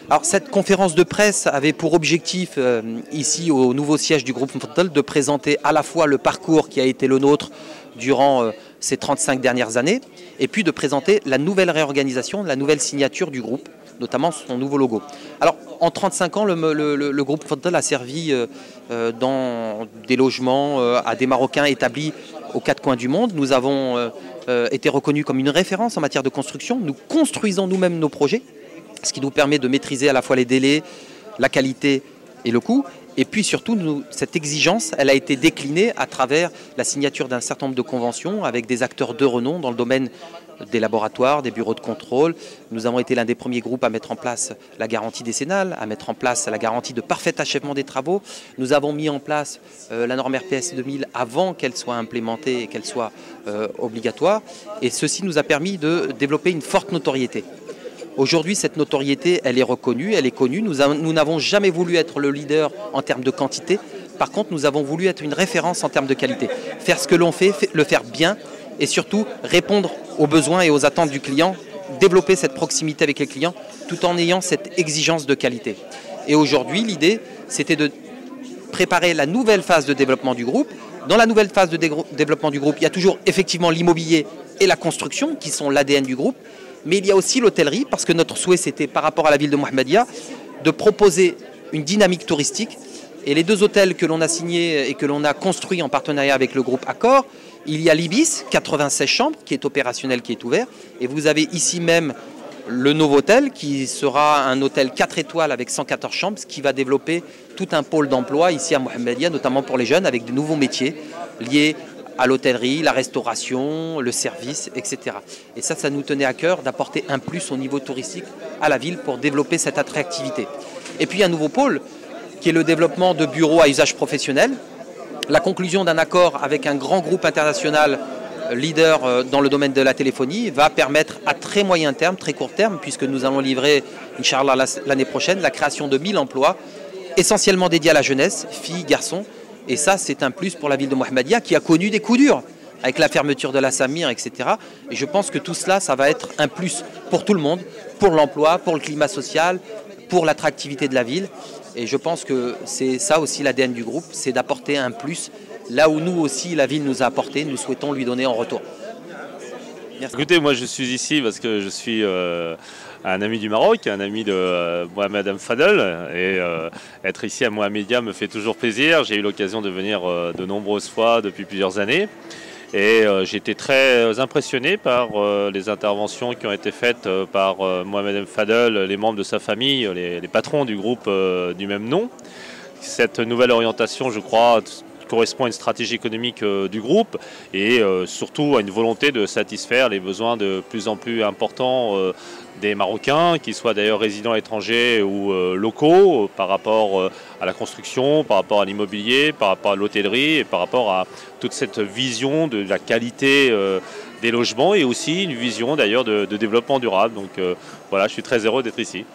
Alors cette conférence de presse avait pour objectif, ici au nouveau siège du groupe Mfaddal, de présenter à la fois le parcours qui a été le nôtre durant ces 35 dernières années, et puis de présenter la nouvelle réorganisation, la nouvelle signature du groupe, notamment son nouveau logo. Alors en 35 ans, le groupe Mfaddal a servi dans des logements à des Marocains établis aux quatre coins du monde. Nous avons été reconnus comme une référence en matière de construction. Nous construisons nous-mêmes nos projets, ce qui nous permet de maîtriser à la fois les délais, la qualité et le coût. Et puis surtout, cette exigence, elle a été déclinée à travers la signature d'un certain nombre de conventions avec des acteurs de renom dans le domaine des laboratoires, des bureaux de contrôle. Nous avons été l'un des premiers groupes à mettre en place la garantie décennale, à mettre en place la garantie de parfait achèvement des travaux. Nous avons mis en place la norme RPS 2000 avant qu'elle soit implémentée et qu'elle soit obligatoire. Et ceci nous a permis de développer une forte notoriété. Aujourd'hui, cette notoriété, elle est reconnue, elle est connue. Nous n'avons jamais voulu être le leader en termes de quantité. Par contre, nous avons voulu être une référence en termes de qualité. Faire ce que l'on fait, le faire bien et surtout répondre aux besoins et aux attentes du client, développer cette proximité avec les clients tout en ayant cette exigence de qualité. Et aujourd'hui, l'idée, c'était de préparer la nouvelle phase de développement du groupe. Dans la nouvelle phase de développement du groupe, il y a toujours effectivement l'immobilier et la construction qui sont l'ADN du groupe. Mais il y a aussi l'hôtellerie, parce que notre souhait, c'était par rapport à la ville de Mohammedia, de proposer une dynamique touristique. Et les deux hôtels que l'on a signés et que l'on a construits en partenariat avec le groupe Accor, il y a l'Ibis, 96 chambres, qui est opérationnel, qui est ouvert. Et vous avez ici même le Novotel, qui sera un hôtel 4 étoiles avec 114 chambres, qui va développer tout un pôle d'emploi ici à Mohammedia, notamment pour les jeunes, avec de nouveaux métiers liés à l'hôtellerie, la restauration, le service, etc. Et ça nous tenait à cœur d'apporter un plus au niveau touristique à la ville pour développer cette attractivité. Et puis un nouveau pôle qui est le développement de bureaux à usage professionnel, la conclusion d'un accord avec un grand groupe international leader dans le domaine de la téléphonie va permettre à très moyen terme, très court terme, puisque nous allons livrer, Inch'Allah, l'année prochaine, la création de 1000 emplois, essentiellement dédiés à la jeunesse, filles, garçons. Et ça, c'est un plus pour la ville de Mohammedia qui a connu des coups durs avec la fermeture de la Samir, etc. Et je pense que tout cela, ça va être un plus pour tout le monde, pour l'emploi, pour le climat social, pour l'attractivité de la ville. Et je pense que c'est ça aussi l'ADN du groupe, c'est d'apporter un plus là où nous aussi, la ville nous a apporté, nous souhaitons lui donner en retour. Merci. Écoutez, moi je suis ici parce que je suis un ami du Maroc, un ami de Mohamed Mfaddal, et être ici à Mohammedia me fait toujours plaisir. J'ai eu l'occasion de venir de nombreuses fois depuis plusieurs années et j'ai été très impressionné par les interventions qui ont été faites par Mohamed Mfaddal, les membres de sa famille, les patrons du groupe du même nom. Cette nouvelle orientation, je crois, correspond à une stratégie économique du groupe et surtout à une volonté de satisfaire les besoins de plus en plus importants des Marocains, qu'ils soient d'ailleurs résidents étrangers ou locaux, par rapport à la construction, par rapport à l'immobilier, par rapport à l'hôtellerie et par rapport à toute cette vision de la qualité des logements et aussi une vision d'ailleurs de développement durable. Donc voilà, je suis très heureux d'être ici.